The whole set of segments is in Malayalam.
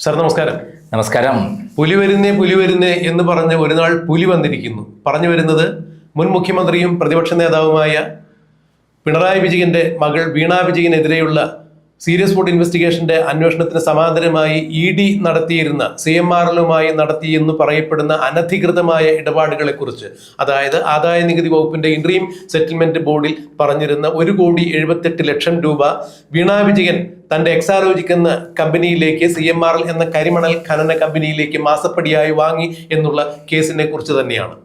സർ നമസ്കാരം. നമസ്കാരം. പുലി വരുന്നേ എന്ന് പറഞ്ഞ് ഒരു നാൾ പുലി വന്നിരിക്കുന്നു. പറഞ്ഞു വരുന്നത് മുൻ മുഖ്യമന്ത്രിയും പ്രതിപക്ഷ നേതാവുമായ പിണറായി വിജയന്റെ മകൾ വീണ വിജയനെതിരെയുള്ള സീരിയസ് ഫുഡ് ഇൻവെസ്റ്റിഗേഷന്റെ അന്വേഷണത്തിന് സമാന്തരമായി ഇ.ഡി. നടത്തിയിരുന്ന CMRLുമായി നടത്തിയെന്ന് പറയപ്പെടുന്ന അനധികൃതമായ ഇടപാടുകളെ കുറിച്ച്, അതായത് ആദായ നികുതി വകുപ്പിന്റെ ഇൻട്രീം സെറ്റിൽമെന്റ് ബോർഡിൽ പറഞ്ഞിരുന്ന 1,78,00,000 രൂപ വീണ വിജയൻ തന്റെ എക്സാലോജിക് എന്ന കമ്പനിയിലേക്ക് CMRL എന്ന കരിമണൽ ഖനന കമ്പനിയിലേക്ക് മാസപ്പടിയായി വാങ്ങി എന്നുള്ള കേസിനെ കുറിച്ച് തന്നെയാണ്.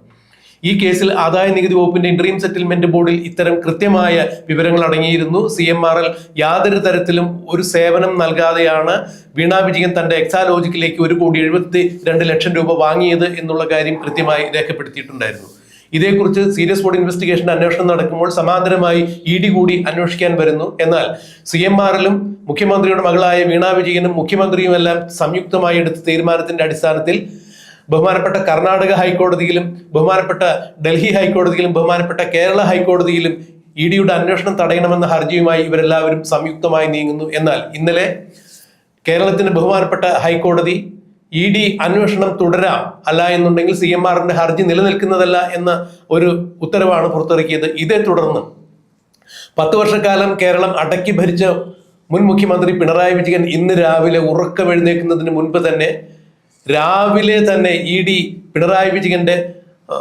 ഈ കേസിൽ ആദായ നികുതി വകുപ്പിന്റെ ഇൻട്രീം സെറ്റിൽമെന്റ് ബോർഡിൽ ഇത്തരം കൃത്യമായ വിവരങ്ങൾ അടങ്ങിയിരുന്നു. CMRL യാതൊരു തരത്തിലും ഒരു സേവനം നൽകാതെയാണ് വീണ വിജയൻ തന്റെ എക്സാലോജിക്കിലേക്ക് 1,72,00,000 രൂപ വാങ്ങിയത് എന്നുള്ള കാര്യം കൃത്യമായി രേഖപ്പെടുത്തിയിട്ടുണ്ടായിരുന്നു. ഇതേക്കുറിച്ച് സീരിയസ് ഫുഡ് ഇൻവെസ്റ്റിഗേഷൻ അന്വേഷണം നടക്കുമ്പോൾ സമാന്തരമായി ഇ.ഡി. കൂടി അന്വേഷിക്കാൻ വരുന്നു. എന്നാൽ CMRLും മുഖ്യമന്ത്രിയുടെ മകളായ വീണ വിജയനും മുഖ്യമന്ത്രിയുമെല്ലാം സംയുക്തമായി എടുത്ത തീരുമാനത്തിന്റെ അടിസ്ഥാനത്തിൽ ബഹുമാനപ്പെട്ട കർണാടക ഹൈക്കോടതിയിലും ബഹുമാനപ്പെട്ട ഡൽഹി ഹൈക്കോടതിയിലും ബഹുമാനപ്പെട്ട കേരള ഹൈക്കോടതിയിലും ഇ.ഡിയുടെ അന്വേഷണം തടയണമെന്ന ഹർജിയുമായി ഇവരെല്ലാവരും സംയുക്തമായി നീങ്ങുന്നു. എന്നാൽ ഇന്നലെ കേരളത്തിന്റെ ബഹുമാനപ്പെട്ട ഹൈക്കോടതി ഇ.ഡി അന്വേഷണം തുടരാം, അല്ല എന്നുണ്ടെങ്കിൽ CMRLന്റെ ഹർജി നിലനിൽക്കുന്നതല്ല എന്ന ഒരു ഉത്തരവാണ് പുറത്തിറക്കിയത്. ഇതേ തുടർന്ന് 10 വർഷക്കാലം കേരളം അടക്കി ഭരിച്ച മുൻ മുഖ്യമന്ത്രി പിണറായി വിജയൻ ഇന്ന് രാവിലെ ഉറക്കമെഴുന്നേൽക്കുന്നതിന് മുൻപ് തന്നെ രാവിലെ തന്നെ ഇ.ഡി. പിണറായി വിജയന്റെ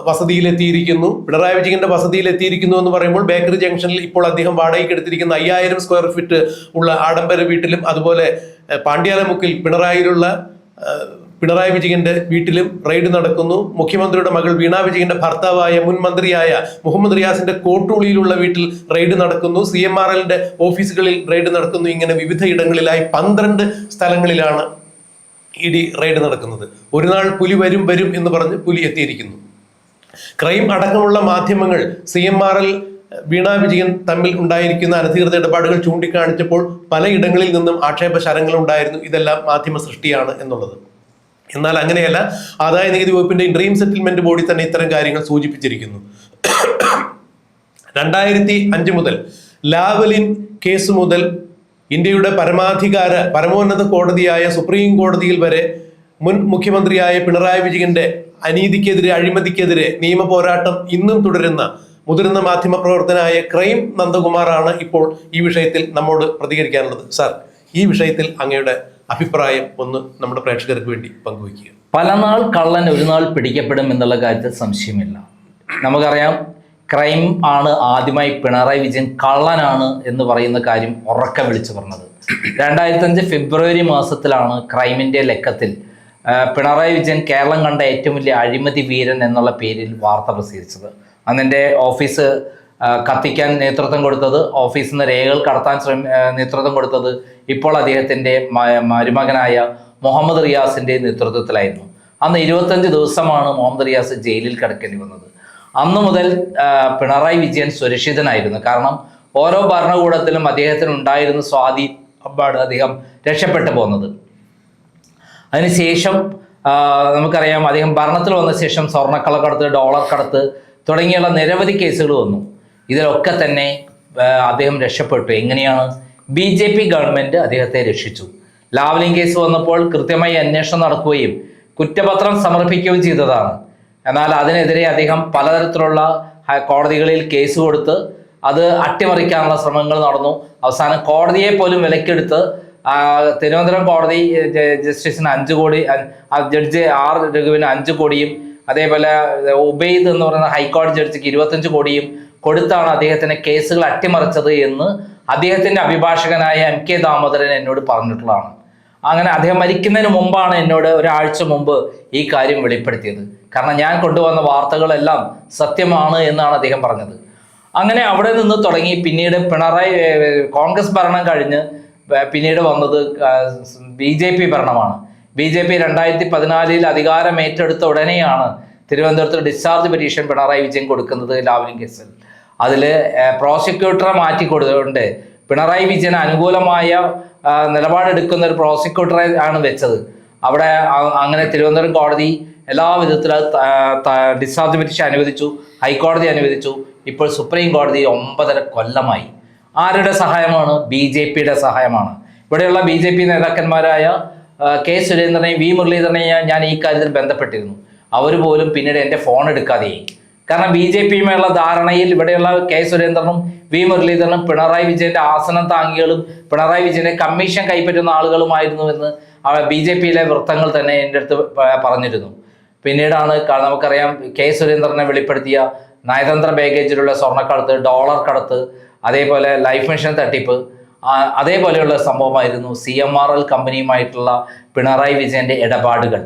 വസതിയിലെത്തിയിരിക്കുന്നു. പിണറായി വിജയന്റെ വസതിയിലെത്തിയിരിക്കുന്നു എന്ന് പറയുമ്പോൾ ബേക്കറി ജംഗ്ഷനിൽ ഇപ്പോൾ അദ്ദേഹം വാടകയ്ക്ക് എടുത്തിരിക്കുന്ന 5000 സ്ക്വയർ ഫീറ്റ് ഉള്ള ആഡംബര വീട്ടിലും, അതുപോലെ പാണ്ഡ്യാലമുക്കിൽ പിണറായി വിജയന്റെ വീട്ടിലും റെയ്ഡ് നടക്കുന്നു. മുഖ്യമന്ത്രിയുടെ മകൾ വീണ വിജയന്റെ ഭർത്താവായ മുൻ മന്ത്രിയായ മുഹമ്മദ് റിയാസിന്റെ കോട്ടൂളിയിലുള്ള വീട്ടിൽ റെയ്ഡ് നടക്കുന്നു. CMRLന്റെ ഓഫീസുകളിൽ റെയ്ഡ് നടക്കുന്നു. ഇങ്ങനെ വിവിധ ഇടങ്ങളിലായി 12 സ്ഥലങ്ങളിലാണ് ഇ.ഡി. റെയ്ഡ് നടക്കുന്നത്. ഒരു നാൾ പുലി വരും എന്ന് പറഞ്ഞ് പുലി എത്തിയിരിക്കുന്നു. ക്രൈം അടക്കമുള്ള മാധ്യമങ്ങൾ CMRL വീണ വിജയൻ തമ്മിൽ ഉണ്ടായിരിക്കുന്ന അനധികൃത ഇടപാടുകൾ ചൂണ്ടിക്കാണിച്ചപ്പോൾ പലയിടങ്ങളിൽ നിന്നും ആക്ഷേപ ശരങ്ങൾ ഉണ്ടായിരുന്നു. ഇതെല്ലാം മാധ്യമ സൃഷ്ടിയാണ് എന്നുള്ളത്. എന്നാൽ അങ്ങനെയല്ല. ആദായ നികുതി വകുപ്പിന്റെ ഇൻട്രീം സെറ്റിൽമെന്റ് ബോഡി തന്നെ ഇത്തരം കാര്യങ്ങൾ സൂചിപ്പിച്ചിരിക്കുന്നു. 2005 മുതൽ ലാവലിൻ കേസ് മുതൽ ഇന്ത്യയുടെ പരമോന്നത കോടതിയായ സുപ്രീം കോടതിയിൽ വരെ മുൻ മുഖ്യമന്ത്രിയായ പിണറായി വിജയന്റെ അനീതിക്കെതിരെ, അഴിമതിക്കെതിരെ നിയമ പോരാട്ടം ഇന്നും തുടരുന്ന മുതിർന്ന മാധ്യമ പ്രവർത്തനായ ക്രൈം നന്ദകുമാറാണ് ഇപ്പോൾ ഈ വിഷയത്തിൽ നമ്മോട് പ്രതികരിക്കാനുള്ളത്. സാർ, ഈ വിഷയത്തിൽ അങ്ങയുടെ അഭിപ്രായം ഒന്ന് നമ്മുടെ പ്രേക്ഷകർക്ക് വേണ്ടി പങ്കുവയ്ക്കുക. പല നാൾ കള്ളൻ ഒരു നാൾ പിടിക്കപ്പെടും എന്നുള്ള കാര്യത്തിൽ സംശയമില്ല. നമുക്കറിയാം, ക്രൈം ആണ് ആദ്യമായി പിണറായി വിജയൻ കള്ളനാണ് എന്ന് പറയുന്ന കാര്യം ഉറക്കെ വിളിച്ചു പറഞ്ഞത്. 2005 ഫെബ്രുവരി മാസത്തിലാണ് ക്രൈമിൻ്റെ ലക്കത്തിൽ പിണറായി വിജയൻ കേരളം കണ്ട ഏറ്റവും വലിയ അഴിമതി വീരൻ എന്നുള്ള പേരിൽ വാർത്ത പ്രസിദ്ധീകരിച്ചത്. അന്നെൻ്റെ ഓഫീസ് കത്തിക്കാൻ നേതൃത്വം കൊടുത്തത്, ഓഫീസിൽ നിന്ന് രേഖകൾ കടത്താൻ നേതൃത്വം കൊടുത്തത് ഇപ്പോൾ അദ്ദേഹത്തിൻ്റെ മരുമകനായ മുഹമ്മദ് റിയാസിൻ്റെ നേതൃത്വത്തിലായിരുന്നു. അന്ന് 25 ദിവസമാണ് മുഹമ്മദ് റിയാസ് ജയിലിൽ കിടക്കേണ്ടി വന്നത്. അന്നു മുതൽ പിണറായി വിജയൻ സുരക്ഷിതനായിരുന്നു. കാരണം ഓരോ ഭരണകൂടത്തിലും അദ്ദേഹത്തിന് ഉണ്ടായിരുന്ന സ്വാധീനമാണ് അദ്ദേഹം രക്ഷപ്പെട്ടു പോകുന്നത്. അതിനുശേഷം നമുക്കറിയാം, അദ്ദേഹം ഭരണത്തിൽ വന്ന ശേഷം സ്വർണ്ണക്കള്ളക്കടത്ത്, ഡോളർ കടത്ത് തുടങ്ങിയുള്ള നിരവധി കേസുകൾ വന്നു. ഇതിലൊക്കെ തന്നെ അദ്ദേഹം രക്ഷപ്പെട്ടു. എങ്ങനെയാണ്? BJP ഗവൺമെൻറ് അദ്ദേഹത്തെ രക്ഷിച്ചു. ലാവ്ലിൻ കേസ് വന്നപ്പോൾ കൃത്യമായി അന്വേഷണം നടക്കുകയും കുറ്റപത്രം സമർപ്പിക്കുകയും ചെയ്തതാണ്. എന്നാൽ അതിനെതിരെ അദ്ദേഹം പലതരത്തിലുള്ള കോടതികളിൽ കേസ് കൊടുത്ത് അത് അട്ടിമറിക്കാനുള്ള ശ്രമങ്ങൾ നടന്നു. അവസാനം കോടതിയെ പോലും വിലക്കെടുത്ത് തിരുവനന്തപുരം കോടതി ജസ്റ്റിസിന് 5 കോടി, ജഡ്ജി R രഘുവിന് 5 കോടിയും, അതേപോലെ ഉബൈദ് എന്ന് പറയുന്ന ഹൈക്കോടതി ജഡ്ജിക്ക് 25 കോടിയും കൊടുത്താണ് അദ്ദേഹത്തിന് കേസുകൾ അട്ടിമറിച്ചത് എന്ന് അദ്ദേഹത്തിൻ്റെ അഭിഭാഷകനായ M.K. ദാമോദരൻ എന്നോട് പറഞ്ഞിട്ടുള്ളതാണ്. അങ്ങനെ അദ്ദേഹം മരിക്കുന്നതിന് മുമ്പാണ് എന്നോട് ഒരാഴ്ച മുമ്പ് ഈ കാര്യം വെളിപ്പെടുത്തിയത്. കാരണം ഞാൻ കൊണ്ടുവന്ന വാർത്തകളെല്ലാം സത്യമാണ് എന്നാണ് അദ്ദേഹം പറഞ്ഞത്. അങ്ങനെ അവിടെ നിന്ന് തുടങ്ങി പിന്നീട് കോൺഗ്രസ് ഭരണം കഴിഞ്ഞ് പിന്നീട് വന്നത് BJP ഭരണമാണ്. BJP 2014 അധികാരം ഏറ്റെടുത്ത ഉടനെയാണ് തിരുവനന്തപുരത്ത് ഡിസ്ചാർജ് പെറ്റീഷൻ പിണറായി വിജയൻ കൊടുക്കുന്നത് ലാവ്ലിൻ കേസിൽ. അതിൽ പ്രോസിക്യൂട്ടറെ മാറ്റി കൊടുത്തുകൊണ്ട് പിണറായി വിജയന് അനുകൂലമായ നിലപാടെടുക്കുന്ന ഒരു പ്രോസിക്യൂട്ടറെ ആണ് വെച്ചത്. അവിടെ അങ്ങനെ തിരുവനന്തപുരം കോടതി എല്ലാ വിധത്തിലും ഡിസ്ചാർജ് പെറ്റീഷൻ അനുവദിച്ചു, ഹൈക്കോടതി അനുവദിച്ചു. ഇപ്പോൾ സുപ്രീം കോടതി 9.5 കൊല്ലമായി. ആരുടെ സഹായമാണ്? BJPയുടെ സഹായമാണ്. ഇവിടെയുള്ള BJP നേതാക്കന്മാരായ കെ സുരേന്ദ്രനെയും വി മുരളീധരനെയും ഞാൻ ഈ കാര്യത്തിൽ ബന്ധപ്പെട്ടിരുന്നു. അവർ പോലും പിന്നീട് എൻ്റെ ഫോൺ എടുക്കാതെയായി. കാരണം ബി ജെ പിയുമായുള്ള ധാരണയിൽ ഇവിടെയുള്ള കെ സുരേന്ദ്രനും വി മുരളീധരനും പിണറായി വിജയന്റെ ആസനം താങ്ങികളും പിണറായി വിജയന്റെ കമ്മീഷൻ കൈപ്പറ്റുന്ന ആളുകളുമായിരുന്നു എന്ന് ബി ജെ പിയിലെ വൃത്തങ്ങൾ തന്നെ എൻ്റെ അടുത്ത് പറഞ്ഞിരുന്നു. പിന്നീടാണ് നമുക്കറിയാം കെ സുരേന്ദ്രനെ വെളിപ്പെടുത്തിയ നയതന്ത്ര ബാഗേജിലുള്ള സ്വർണ്ണക്കടത്ത്, ഡോളർ കടത്ത്, അതേപോലെ ലൈഫ് മിഷൻ തട്ടിപ്പ്, അതേപോലെയുള്ള സംഭവമായിരുന്നു CMRL കമ്പനിയുമായിട്ടുള്ള പിണറായി വിജയന്റെ ഇടപാടുകൾ.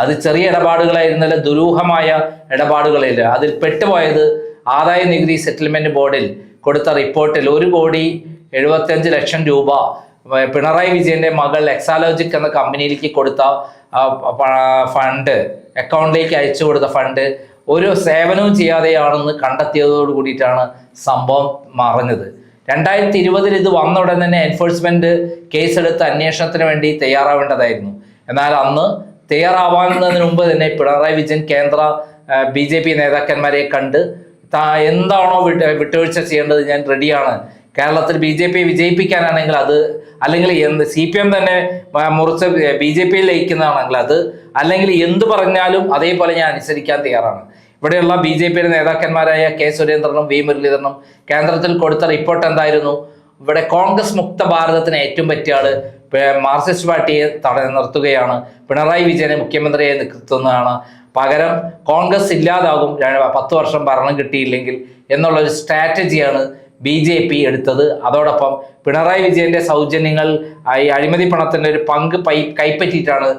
അത് ചെറിയ ഇടപാടുകളായിരുന്നല്ല, ദുരൂഹമായ ഇടപാടുകളില്ല. അതിൽ പെട്ടുപോയത് ആദായ നികുതി സെറ്റിൽമെന്റ് ബോർഡിൽ കൊടുത്ത റിപ്പോർട്ടിൽ 1,75,00,000 രൂപ പിണറായി വിജയന്റെ മകൾ എക്സാലോജിക് എന്ന കമ്പനിയിലേക്ക് കൊടുത്ത ഫണ്ട്, അക്കൗണ്ടിലേക്ക് അയച്ചു കൊടുത്ത ഫണ്ട് ഒരു സേവനവും ചെയ്യാതെയാണെന്ന് കണ്ടെത്തിയതോട് കൂടിയിട്ടാണ് സംഭവം മറഞ്ഞത്. 2020 ഇത് വന്ന ഉടൻ തന്നെ എൻഫോഴ്സ്മെന്റ് കേസെടുത്ത് അന്വേഷണത്തിന് വേണ്ടി തയ്യാറാവേണ്ടതായിരുന്നു. എന്നാൽ അന്ന് തയ്യാറാവാവുന്നതിന് മുമ്പ് തന്നെ പിണറായി വിജയൻ കേന്ദ്ര BJP നേതാക്കന്മാരെ കണ്ട് എന്താണോ വിട്ടുവീഴ്ച ചെയ്യേണ്ടത്, ഞാൻ റെഡിയാണ്, കേരളത്തിൽ BJP വിജയിപ്പിക്കാനാണെങ്കിൽ അത്, അല്ലെങ്കിൽ CPM തന്നെ മുറിച്ച് BJP ലയിക്കുന്നതാണെങ്കിൽ അത്, അല്ലെങ്കിൽ എന്ത് പറഞ്ഞാലും അതേപോലെ ഞാൻ അനുസരിക്കാൻ തയ്യാറാണ്. ഇവിടെയുള്ള BJP നേതാക്കന്മാരായ കെ സുരേന്ദ്രനും വി മുരളീധരനും കേന്ദ്രത്തിൽ കൊടുത്ത റിപ്പോർട്ട് എന്തായിരുന്നു? ഇവിടെ കോൺഗ്രസ് മുക്ത ഭാരതത്തിന് ഏറ്റവും പറ്റിയ ആള് മാർക്സിസ്റ്റ് പാർട്ടിയെ നിർത്തുകയാണ്, പിണറായി വിജയനെ മുഖ്യമന്ത്രിയായി നിർത്തുന്നതാണ്, പകരം കോൺഗ്രസ് ഇല്ലാതാകും 10 വർഷം ഭരണം കിട്ടിയില്ലെങ്കിൽ എന്നുള്ളൊരു സ്ട്രാറ്റജിയാണ് BJP എടുത്തത്. അതോടൊപ്പം പിണറായി വിജയന്റെ സൗജന്യങ്ങൾ, ഈ അഴിമതി പണത്തിന്റെ ഒരു പങ്ക് കൈപ്പറ്റിയിട്ടാണ്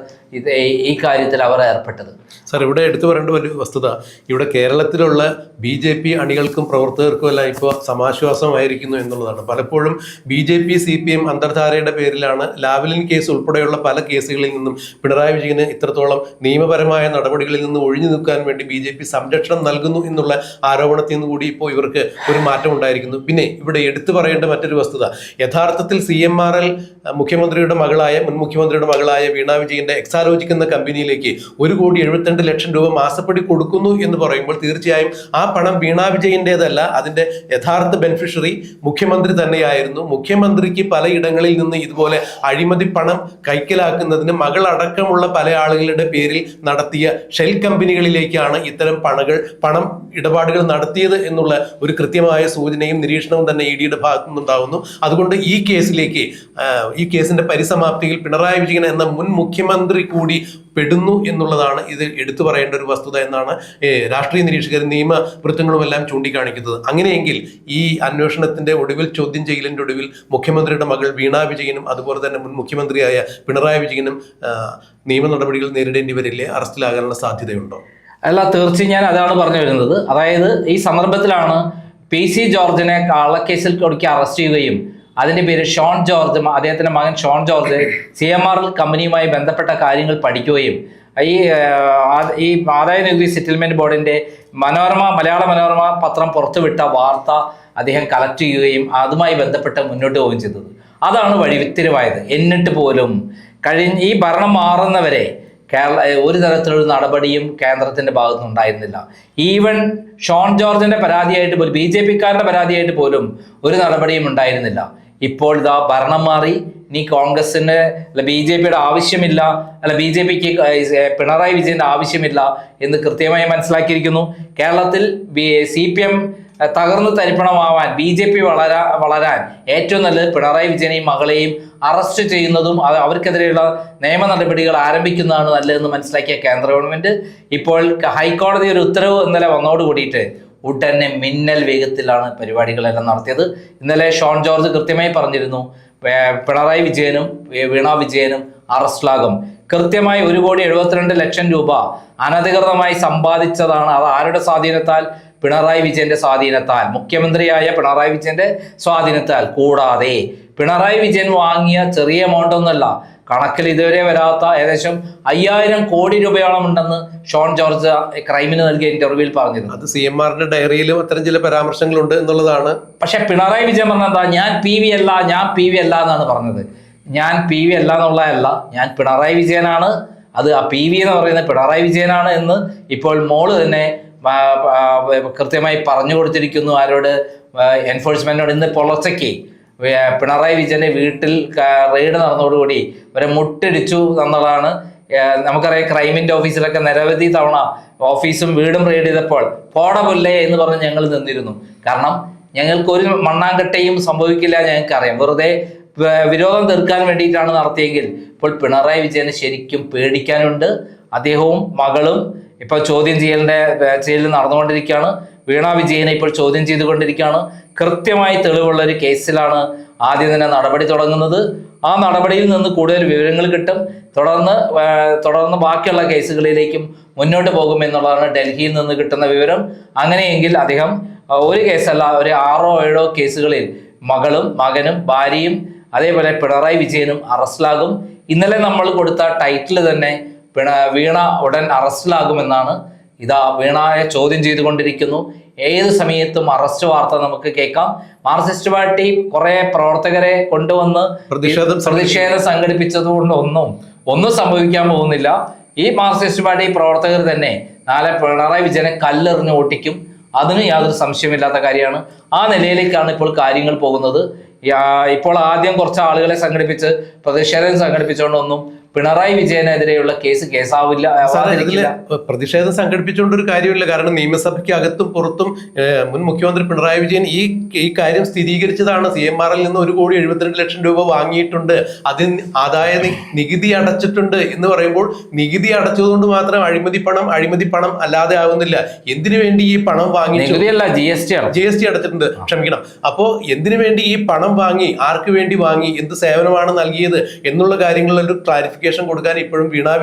ഈ കാര്യത്തിൽ അവർ ഏർപ്പെട്ടത്. സാർ, ഇവിടെ എടുത്തു പറയേണ്ട ഒരു വസ്തുത, ഇവിടെ കേരളത്തിലുള്ള BJP അണികൾക്കും പ്രവർത്തകർക്കും എല്ലാം ഇപ്പോൾ സമാശ്വാസമായിരിക്കുന്നു എന്നുള്ളതാണ്. പലപ്പോഴും BJP CPM അന്തർധാരയുടെ പേരിലാണ് ലാവ്ലിൻ കേസ് ഉൾപ്പെടെയുള്ള പല കേസുകളിൽ നിന്നും പിണറായി വിജയന് ഇത്രത്തോളം നിയമപരമായ നടപടികളിൽ നിന്ന് ഒഴിഞ്ഞു നിൽക്കാൻ വേണ്ടി BJP സംരക്ഷണം നൽകുന്നു എന്നുള്ള ആരോപണത്തിൽ നിന്ന് കൂടി ഇപ്പോൾ ഇവർക്ക് ഒരു മാറ്റം ഉണ്ടായിരിക്കുന്നു. പിന്നെ ഇവിടെ എടുത്തു പറയേണ്ട മറ്റൊരു വസ്തുത, യഥാർത്ഥത്തിൽ CMRL മുൻ മുഖ്യമന്ത്രിയുടെ മകളായ വീണ വിജയന്റെ എക്സാലോജിക് എന്ന കമ്പനിയിലേക്ക് 1,72,00,000 രൂപ മാസപ്പടി കൊടുക്കുന്നു എന്ന് പറയുമ്പോൾ തീർച്ചയായും ആ പണം വീണ വിജയന്റേതല്ല, അതിന്റെ യഥാർത്ഥ ബെനിഫിഷ്യറി മുഖ്യമന്ത്രി തന്നെയായിരുന്നു. മുഖ്യമന്ത്രിക്ക് പലയിടങ്ങളിൽ നിന്ന് ഇതുപോലെ അഴിമതി പണം കൈക്കലാക്കുന്നതിന് മകൾ അടക്കമുള്ള പല ആളുകളുടെ പേരിൽ നടത്തിയ ഷെൽ കമ്പനികളിലേക്കാണ് ഇത്തരം പണം ഇടപാടുകൾ നടത്തിയത് എന്നുള്ള ഒരു കൃത്യമായ സൂചനയും നിരീക്ഷണവും തന്നെ EDയുടെ ഭാഗത്തു നിന്നുണ്ടാകുന്നു. അതുകൊണ്ട് ഈ കേസിന്റെ പരിസമാപ്തിയിൽ പിണറായി വിജയൻ എന്ന മുൻ മുഖ്യമന്ത്രി കൂടി പെടുന്നു എന്നുള്ളതാണ് ഇത് എടുത്തു പറയേണ്ട ഒരു വസ്തുത എന്നാണ് രാഷ്ട്രീയ നിരീക്ഷകരും നിയമവൃത്തങ്ങളും എല്ലാം ചൂണ്ടിക്കാണിക്കുന്നത്. അങ്ങനെയെങ്കിൽ ഈ അന്വേഷണത്തിന്റെ ഒടുവിൽ, ചോദ്യം ചെയ്യലിന്റെ ഒടുവിൽ മുഖ്യമന്ത്രിയുടെ മകൾ വീണ വിജയനും അതുപോലെ തന്നെ മുൻ മുഖ്യമന്ത്രിയായ പിണറായി വിജയനും നിയമ നടപടികൾ നേരിടേണ്ടി വരില്ലേ? അറസ്റ്റിലാകാനുള്ള സാധ്യതയുണ്ടോ? അല്ല, തീർച്ചയായും ഞാൻ അതാണ് പറഞ്ഞു വരുന്നത്. അതായത് ഈ സന്ദർഭത്തിലാണ് PC ജോർജിനെ കള്ളക്കേസിൽ കൊടുക്കി അറസ്റ്റ് ചെയ്യുകയും അതിന്റെ പേര് ഷോൺ ജോർജ്, അദ്ദേഹത്തിന്റെ മകൻ ഷോൺ ജോർജ് CMRL കമ്പനിയുമായി ബന്ധപ്പെട്ട കാര്യങ്ങൾ പഠിക്കുകയും ഈ ആദായ നികുതി സെറ്റിൽമെന്റ് ബോർഡിന്റെ മലയാള മനോരമ പത്രം പുറത്തുവിട്ട വാർത്ത അദ്ദേഹം കളക്ട് ചെയ്യുകയും അതുമായി ബന്ധപ്പെട്ട് മുന്നോട്ട് പോവുകയും ചെയ്തത്. അതാണ് വഴിത്തിരിവായത്. എന്നിട്ട് പോലും ഈ ഭരണം മാറുന്നവരെ ഒരു തരത്തിലൊരു നടപടിയും കേന്ദ്രത്തിന്റെ ഭാഗത്തുനിന്ന് ഉണ്ടായിരുന്നില്ല. ഈവൻ ഷോൺ ജോർജിന്റെ പരാതിയായിട്ട് പോലും, BJPക്കാരുടെ പരാതിയായിട്ട് പോലും ഒരു നടപടിയും ഉണ്ടായിരുന്നില്ല. ഇപ്പോൾ ഇതാ ഭരണം മാറി, ഇനി കോൺഗ്രസിന് BJPയുടെ ആവശ്യമില്ല, BJPക്ക് പിണറായി വിജയന്റെ ആവശ്യമില്ല എന്ന് കൃത്യമായി മനസ്സിലാക്കിയിരിക്കുന്നു. കേരളത്തിൽ CPM തകർന്നു തരിപ്പണമാവാൻ, BJP വളരാൻ ഏറ്റവും നല്ലത് പിണറായി വിജയനെയും മകളെയും അറസ്റ്റ് ചെയ്യുന്നതും അവർക്കെതിരെയുള്ള നിയമ നടപടികൾ ആരംഭിക്കുന്നതാണ് നല്ലതെന്ന് മനസ്സിലാക്കിയ കേന്ദ്ര ഗവൺമെന്റ് ഇപ്പോൾ ഹൈക്കോടതി ഒരു ഉത്തരവ് ഇന്നലെ വന്നോടുകൂടിയിട്ട് ഉടനെ മിന്നൽ വേഗത്തിലാണ് പരിപാടികളെല്ലാം നടത്തിയത്. ഇന്നലെ ഷോൺ ജോർജ് കൃത്യമായി പറഞ്ഞിരുന്നു, പിണറായി വിജയനും വീണ വിജയനും അറസ്റ്റിലാകും. കൃത്യമായി 1,72,00,000 രൂപ അനധികൃതമായി സമ്പാദിച്ചതാണ്. അത് ആരുടെ സ്വാധീനത്താൽ? പിണറായി വിജയന്റെ സ്വാധീനത്താൽ, മുഖ്യമന്ത്രിയായ പിണറായി വിജയന്റെ സ്വാധീനത്താൽ. കൂടാതെ പിണറായി വിജയൻ വാങ്ങിയ ചെറിയ എമൗണ്ട് ഒന്നല്ല, കണക്കിൽ ഇതുവരെ വരാത്ത ഏകദേശം 5,000 കോടി രൂപയോളം ഉണ്ടെന്ന് ഷോൺ ജോർജ് ക്രൈമിന് നൽകിയ ഇന്റർവ്യൂവിൽ പറഞ്ഞിരുന്നു. അത് CMRന്റെ ഡയറിയിലും അത്തരം ചില പരാമർശങ്ങളുണ്ട് എന്നുള്ളതാണ്. പക്ഷെ പിണറായി വിജയൻ പറഞ്ഞെന്താ, ഞാൻ PV അല്ല എന്നാണ് പറഞ്ഞത്. ഞാൻ PV അല്ല എന്നുള്ളതല്ല, ഞാൻ പിണറായി വിജയനാണ്, അത് ആ PV എന്ന് പറയുന്നത് പിണറായി വിജയനാണ് എന്ന് ഇപ്പോൾ മോള് തന്നെ കൃത്യമായി പറഞ്ഞു കൊടുത്തിരിക്കുന്നു. ആരോട്? എൻഫോഴ്സ്മെന്റിനോട്. ഇന്ന് പുലർച്ചയ്ക്ക് പിണറായി വിജയന്റെ വീട്ടിൽ റെയ്ഡ് നടന്നതോടുകൂടി ഇവരെ മുട്ടിടിച്ചു എന്നുള്ളതാണ്. നമുക്കറിയാം ക്രൈമിന്റെ ഓഫീസിലൊക്കെ നിരവധി തവണ ഓഫീസും വീടും റെയ്ഡ് ചെയ്തപ്പോൾ പോടപൊല്ലേ എന്ന് പറഞ്ഞ് ഞങ്ങൾ നിന്നിരുന്നു. കാരണം ഞങ്ങൾക്ക് ഒരു മണ്ണാങ്കട്ടയും സംഭവിക്കില്ല, ഞങ്ങൾക്കറിയാം. വെറുതെ വിരോധം തീർക്കാൻ വേണ്ടിയിട്ടാണ് നടത്തിയെങ്കിൽ ഇപ്പോൾ പിണറായി വിജയന് ശരിക്കും പേടിക്കാനുണ്ട്. അദ്ദേഹവും മകളും ഇപ്പോൾ ചോദ്യം ചെയ്യൽ നടന്നുകൊണ്ടിരിക്കുകയാണ്. വീണ വിജയനെ ഇപ്പോൾ ചോദ്യം ചെയ്തുകൊണ്ടിരിക്കുകയാണ്. കൃത്യമായി തെളിവുള്ള ഒരു കേസിലാണ് ആദ്യം തന്നെ നടപടി തുടങ്ങുന്നത്. ആ നടപടിയിൽ നിന്ന് കൂടുതൽ വിവരങ്ങൾ കിട്ടും. തുടർന്ന് ബാക്കിയുള്ള കേസുകളിലേക്കും മുന്നോട്ട് പോകുമെന്നുള്ളതാണ് ഡൽഹിയിൽ നിന്ന് കിട്ടുന്ന വിവരം. അങ്ങനെയെങ്കിൽ അദ്ദേഹം ഒരു കേസല്ല, ഒരു 6 or 7 കേസുകളിൽ മകളും മകനും ഭാര്യയും അതേപോലെ പിണറായി വിജയനും അറസ്റ്റിലാകും. ഇന്നലെ നമ്മൾ കൊടുത്ത ടൈറ്റിൽ തന്നെ വീണ ഉടൻ അറസ്റ്റിലാകുമെന്നാണ്. ഇതാ വീണയെ ചോദ്യം ചെയ്തുകൊണ്ടിരിക്കുന്നു. ഏത് സമയത്തും അറസ്റ്റ് വാർത്ത നമുക്ക് കേൾക്കാം. മാർക്സിസ്റ്റ് പാർട്ടി കുറെ പ്രവർത്തകരെ കൊണ്ടുവന്ന് പ്രതിഷേധം സംഘടിപ്പിച്ചതുകൊണ്ട് ഒന്നും സംഭവിക്കാൻ പോകുന്നില്ല. ഈ മാർക്സിസ്റ്റ് പാർട്ടി പ്രവർത്തകർ തന്നെ നാളെ പിണറായി വിജയനെ കല്ലെറിഞ്ഞ് ഓട്ടിക്കും. അതിന് യാതൊരു സംശയമില്ലാത്ത കാര്യമാണ്. ആ നിലയിലേക്കാണ് ഇപ്പോൾ കാര്യങ്ങൾ പോകുന്നത്. ഇപ്പോൾ ആദ്യം കുറച്ച് ആളുകളെ സംഘടിപ്പിച്ച് പ്രതിഷേധം സംഘടിപ്പിച്ചുകൊണ്ടൊന്നും പിണറായി വിജയനെതിരെയുള്ള കേസാവില്ല. പ്രതിഷേധം സംഘടിപ്പിച്ചുകൊണ്ട് ഒരു കാര്യമില്ല. കാരണം നിയമസഭയ്ക്ക് അകത്തും പുറത്തും മുൻ മുഖ്യമന്ത്രി പിണറായി വിജയൻ ഈ കാര്യം സ്ഥിരീകരിച്ചതാണ്. CMRൽ നിന്ന് 1,72,00,000 രൂപ വാങ്ങിയിട്ടുണ്ട്, അതിന് ആദായ നികുതി അടച്ചിട്ടുണ്ട് എന്ന് പറയുമ്പോൾ നികുതി അടച്ചതുകൊണ്ട് മാത്രം അഴിമതി പണം അല്ലാതെ ആവുന്നില്ല. എന്തിനു വേണ്ടി ഈ പണം വാങ്ങി? GST അടച്ചിട്ടുണ്ട്, ക്ഷമിക്കണം. അപ്പോ എന്തിനു വേണ്ടി ഈ പണം വാങ്ങി, ആർക്ക് വേണ്ടി വാങ്ങി, എന്ത് സേവനമാണ് നൽകിയത് എന്നുള്ള കാര്യങ്ങളിലൊരു ക്ലാരിഫിക്കേഷൻ കൊടുക്കാൻ ഇപ്പോഴും പിണറായി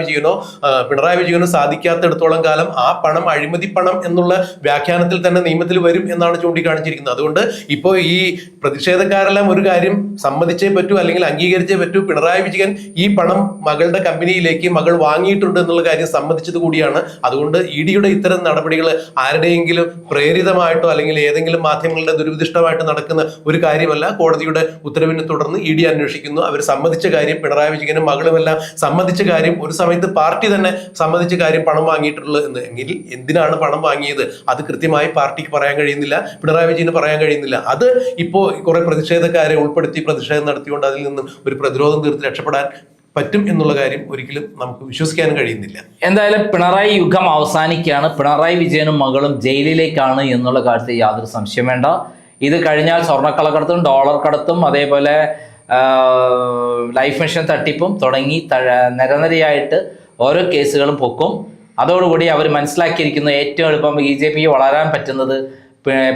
വിജയനോ സാധിക്കാത്തിടത്തോളം കാലം ആ പണം അഴിമതി പണം എന്നുള്ള വ്യാഖ്യാനത്തിൽ തന്നെ നിയമത്തിൽ വരും എന്നാണ് ചൂണ്ടിക്കാണിച്ചിരിക്കുന്നത്. അതുകൊണ്ട് ഇപ്പോൾ ഈ പ്രതിഷേധക്കാരെല്ലാം ഒരു കാര്യം സമ്മതിച്ചേ പറ്റൂ, അല്ലെങ്കിൽ അംഗീകരിച്ചേ പറ്റൂ. പിണറായി വിജയൻ ഈ പണം മകളുടെ കമ്പനിയിലേക്ക് മകൾ വാങ്ങിയിട്ടുണ്ട് എന്നുള്ള കാര്യം സമ്മതിച്ചത് കൂടിയാണ്. അതുകൊണ്ട് EDയുടെ ഇത്തരം നടപടികൾ ആരുടെയെങ്കിലും പ്രേരിതമായിട്ടോ അല്ലെങ്കിൽ ഏതെങ്കിലും മാധ്യമങ്ങളുടെ ദുരുദ്ദിഷ്ടമായിട്ട് നടക്കുന്ന ഒരു കാര്യമല്ല. കോടതിയുടെ ഉത്തരവിനെ തുടർന്ന് ED അന്വേഷിക്കുന്നു. അവർ സമ്മതിച്ച കാര്യം, പിണറായി വിജയനും മകളുമെല്ലാം സമ്മതിച്ച കാര്യം, ഒരു സമയത്ത് പാർട്ടി തന്നെ സമ്മതിച്ച കാര്യം പണം വാങ്ങിയിട്ടുള്ളത് എങ്കിൽ എന്തിനാണ് പണം വാങ്ങിയത് അത് കൃത്യമായി പാർട്ടിക്ക് പറയാൻ കഴിയുന്നില്ല, പിണറായി വിജയന് പറയാൻ കഴിയുന്നില്ല. അത് ഇപ്പോൾ കുറെ പ്രതിഷേധക്കാരെ ഉൾപ്പെടുത്തി പ്രതിഷേധം നടത്തിക്കൊണ്ട് അതിൽ നിന്നും ഒരു പ്രതിരോധം തീർത്ത് രക്ഷപ്പെടാൻ പറ്റും എന്നുള്ള കാര്യം ഒരിക്കലും നമുക്ക് വിശ്വസിക്കാനും കഴിയുന്നില്ല. എന്തായാലും പിണറായി യുഗം അവസാനിക്കുകയാണ്. പിണറായി വിജയനും മകളും ജയിലിലേക്കാണ് എന്നുള്ള കാര്യത്തിൽ യാതൊരു സംശയം വേണ്ട. ഇത് കഴിഞ്ഞാൽ സ്വർണ്ണക്കള്ളക്കടത്തും ഡോളർ കടത്തും അതേപോലെ ലൈഫ് മിഷൻ തട്ടിപ്പും തുടങ്ങി നിരനിരയായിട്ട് ഓരോ കേസുകളും പൊക്കും. അതോടുകൂടി അവർ മനസ്സിലാക്കിയിരിക്കുന്നു ഏറ്റവും എളുപ്പം BJPക്ക് വളരാൻ പറ്റുന്നത്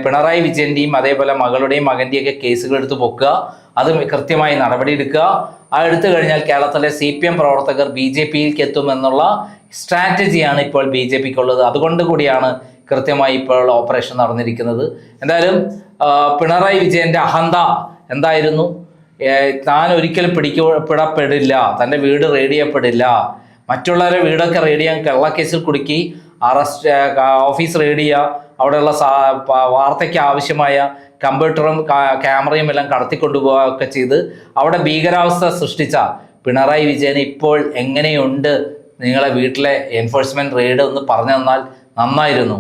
പിണറായി വിജയന്റെയും അതേപോലെ മകളുടെയും മകന്റെയൊക്കെ കേസുകൾ എടുത്ത് പൊക്കുക, അത് കൃത്യമായി നടപടിയെടുക്കുക. ആ എടുത്തു കഴിഞ്ഞാൽ കേരളത്തിലെ CPM പ്രവർത്തകർ BJPയിലേക്ക് എത്തുമെന്നുള്ള സ്ട്രാറ്റജിയാണ് ഇപ്പോൾ BJPക്കുള്ളത്. അതുകൊണ്ട് കൂടിയാണ് കൃത്യമായി ഇപ്പോൾ ഓപ്പറേഷൻ നടന്നിരിക്കുന്നത്. എന്തായാലും പിണറായി വിജയന്റെ അഹന്ത എന്തായിരുന്നു? താൻ ഒരിക്കലും പിടിക്കപ്പെടില്ല, തൻ്റെ വീട് റെയ്ഡ് ചെയ്യപ്പെടില്ല, മറ്റുള്ളവരുടെ വീടൊക്കെ റെയ്ഡ് ചെയ്യാൻ കള്ളക്കേസിൽ കുടുക്കി ഓഫീസ് റെയ്ഡ് ചെയ്യുക, അവിടെയുള്ള വാർത്തയ്ക്ക് ആവശ്യമായ കമ്പ്യൂട്ടറും ക്യാമറയും എല്ലാം കടത്തിക്കൊണ്ടുപോവുകയൊക്കെ ചെയ്ത് അവിടെ ഭീകരാവസ്ഥ സൃഷ്ടിച്ച പിണറായി വിജയൻ ഇപ്പോൾ എങ്ങനെയുണ്ട്? നിങ്ങളെ വീട്ടിലെ എൻഫോഴ്സ്മെന്റ് റെയ്ഡ് ഒന്ന് പറഞ്ഞു തന്നാൽ നന്നായിരുന്നു.